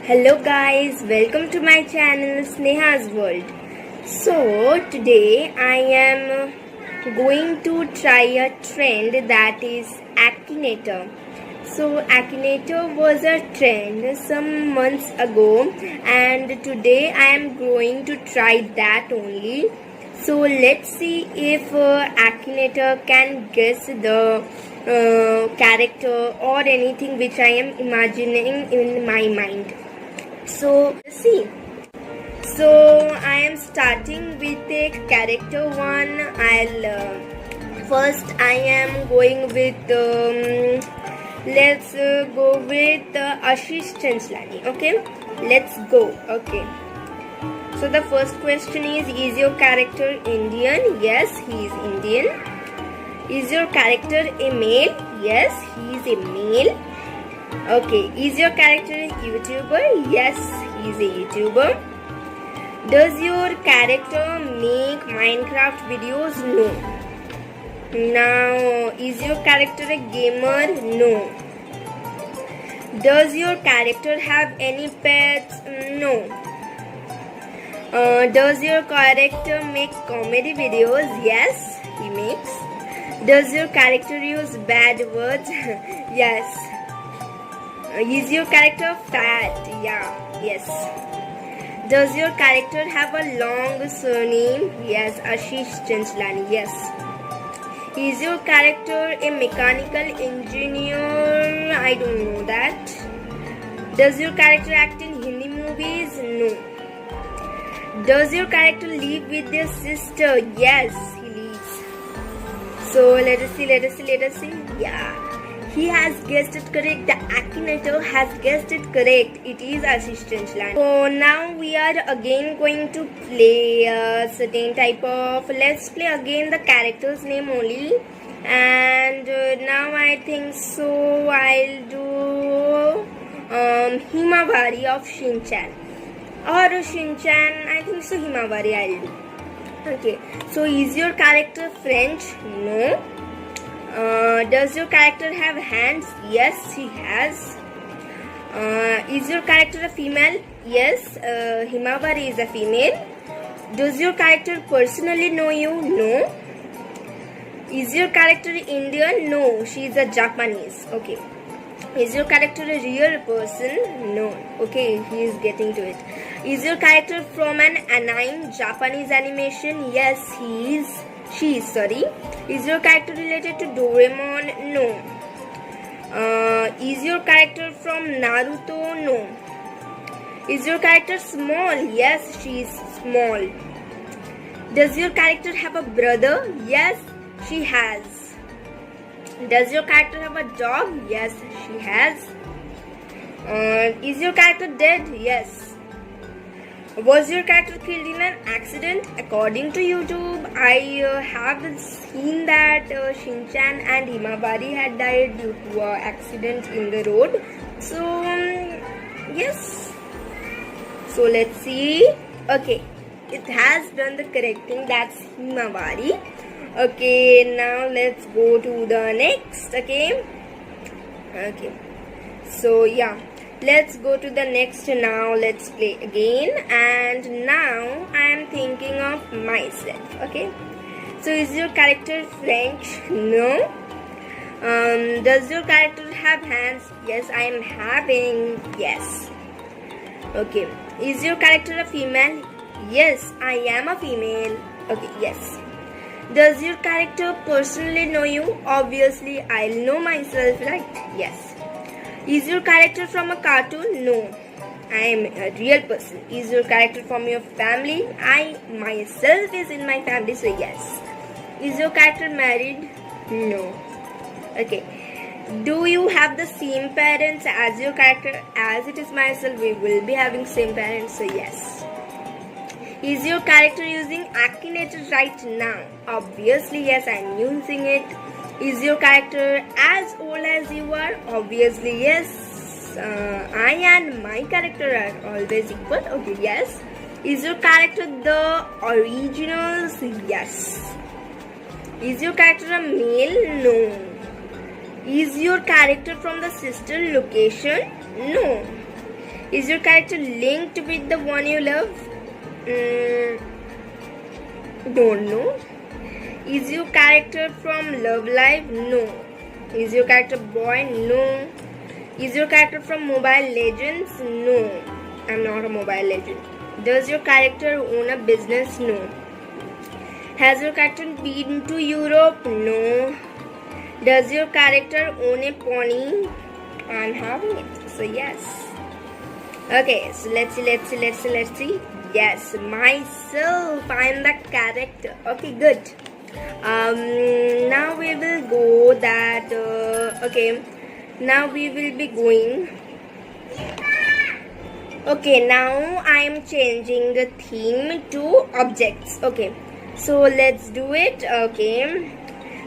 Hello guys, welcome to my channel Sneha's World. So today I am going to try a trend that is Akinator. So Akinator was a trend some months ago and today I am going to try that only. So let's see if Akinator can guess the character or anything which I am imagining in my mind. So let's see. So I am starting with a character one. First I am going with let's go with Ashish Chanslani. Okay, let's go. Okay. So the first question is your character Indian? Yes, he is Indian. Is your character a male? Yes, he is a male. Okay, is your character a YouTuber? Yes, he is a YouTuber. Does your character make Minecraft videos? No. Now, is your character a gamer? No. Does your character have any pets? No. Does your character make comedy videos? Yes, he makes. Does your character use bad words? Yes. Is your character fat? Yeah, yes. Does your character have a long surname? Yes, Ashish Chanslani, yes. Is your character a mechanical engineer? I don't know that. Does your character act in Hindi movies? No. Does your character live with their sister? Yes, he lives. So let us see. Yeah. He has guessed it correct. The Akinator has guessed it correct. It is Ashish Chanslani. So now we are again going to play a certain type of. Let's play again the character's name only. And now I think so. I'll do Himawari of Shinchan. Or Shinchan. I think so. Himawari I'll do. Okay. So is your character French? No. Does your character have hands? Yes, he has. Is your character a female? Yes, Himawari is a female. Does your character personally know you? No. Is your character Indian? No, she is a Japanese. Okay. Is your character a real person? No. Okay, he is getting to it. Is your character from an anime Japanese animation? Yes, he is. She is, sorry. Is your character related to Doraemon? No. Is your character from Naruto? No. Is your character small? Yes, she is small. Does your character have a brother? Yes, she has. Does your character have a dog? Yes, she has. Is your character dead? Yes. Was your character killed in an accident? According to YouTube, I have seen that Shinchan and Himawari had died due to an accident in the road. So, yes. So, let's see. Okay, it has done the correct thing. That's Himawari. Okay, now let's go to the next. Okay. So, yeah. Let's go to the next now. Let's play again. And now I am thinking of myself. Okay. So is your character French? No. Does your character have hands? Yes, I am having. Yes. Okay. Is your character a female? Yes, I am a female. Okay. Yes. Does your character personally know you? Obviously, I'll know myself, right? Yes. Is your character from a cartoon? No. I am a real person. Is your character from your family? I myself is in my family, so yes. Is your character married? No. Okay. Do you have the same parents as your character? As it is myself, we will be having same parents, so yes. Is your character using Akinator right now? Obviously, yes, I am using it. Is your character as old as you are? Obviously, yes. I and my character are always equal. Okay, yes. Is your character the originals? Yes. Is your character a male? No. Is your character from the sister location? No. Is your character linked with the one you love? Don't know. Is your character from Love Live? No. Is your character boy? No. Is your character from Mobile Legends? No. I'm not a Mobile Legend. Does your character own a business? No. Has your character been to Europe? No. Does your character own a pony? I'm having it. So yes. Okay, so let's see. Yes, myself. I'm the character. Okay, good. Now we will go that. Okay, now we will be going. Okay, now I am changing the theme to objects. Okay, so let's do it. Okay,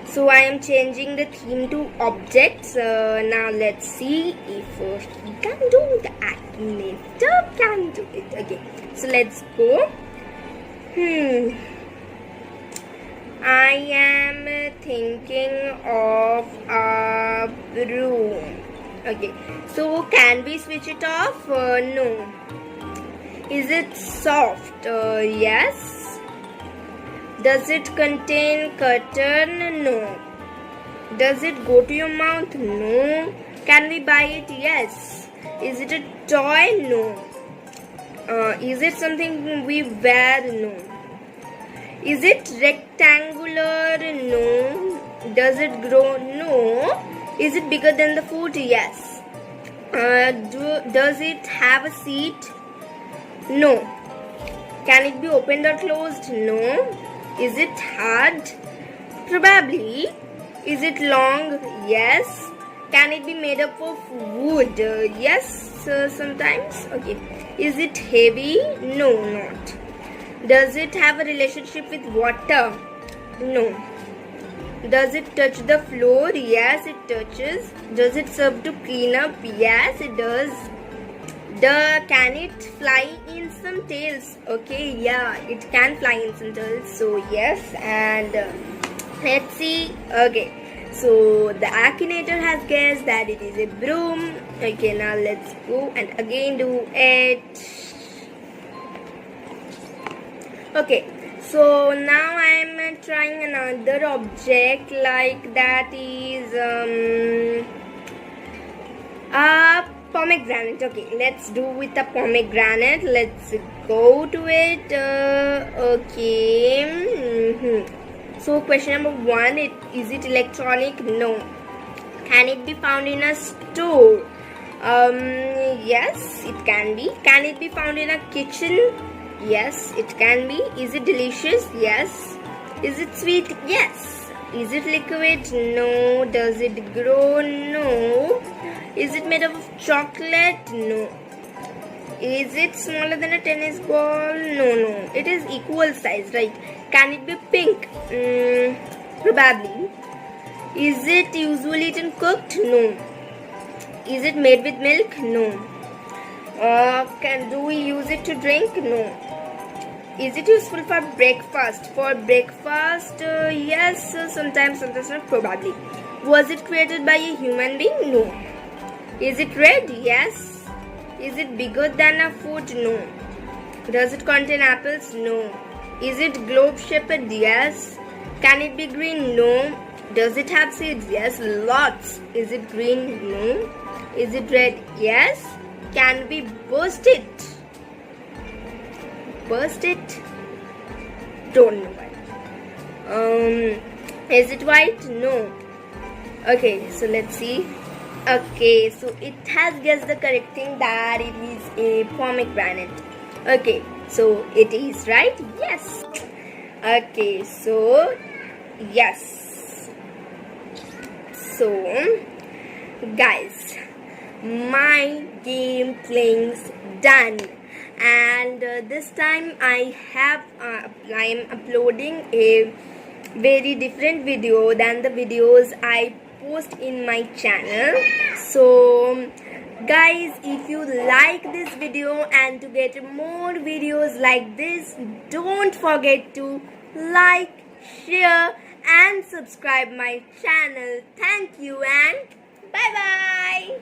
so I am changing the theme to objects. Now let's see if he can do the Akinator can do it. Okay, so let's go. I am thinking of a room. Okay, so can we switch it off? No. Is it soft? Yes. Does it contain curtain? No. Does it go to your mouth? No. Can we buy it? Yes. Is it a toy? No. Is it something we wear? No. Is it rectangular? No. Does it grow? No. Is it bigger than the foot? Yes. Does it have a seat? No. Can it be opened or closed? No. Is it hard? Probably. Is it long? Yes. Can it be made up of wood? Yes, sometimes. Okay. Is it heavy? No, not. Does it have a relationship with water? No. Does it touch the floor? Yes, it touches. Does it serve to clean up? Yes, it does. Can it fly in some tails? Okay, yeah, it can fly in some tails. So yes, and let's see. Okay, so the Akinator has guessed that it is a broom. Okay, now let's go and again do it. Okay, so now I am trying another object like that is a pomegranate. Okay, let's do with a pomegranate. Let's go to it. Okay. So question number 1, is it electronic? No. Can it be found in a store? Yes, it can be. Can it be found in a kitchen? Yes, it can be. Is it delicious? Yes. Is it sweet? Yes. Is it liquid? No. Does it grow? No. Is it made of chocolate? No. Is it smaller than a tennis ball? No. It is equal size, right? Can it be pink? Probably. Is it usually eaten cooked? No. Is it made with milk? No. Do we use it to drink? No. Is it useful for breakfast? For breakfast, yes. Sometimes not. Probably. Was it created by a human being? No. Is it red? Yes. Is it bigger than a foot? No. Does it contain apples? No. Is it globe-shaped? Yes. Can it be green? No. Does it have seeds? Yes, lots. Is it green? No. Is it red? Yes. Can we burst it? Burst it? Don't know why. Is it white? No. Okay, so let's see. Okay, so it has guessed the correct thing that it is a pomegranate. Okay, so it is right? Yes. Okay, so yes. So guys, my game playing's done, and this time I am uploading a very different video than the videos I post in my channel. So guys, if you like this video and to get more videos like this, don't forget to like, share and subscribe my channel. Thank you and bye bye.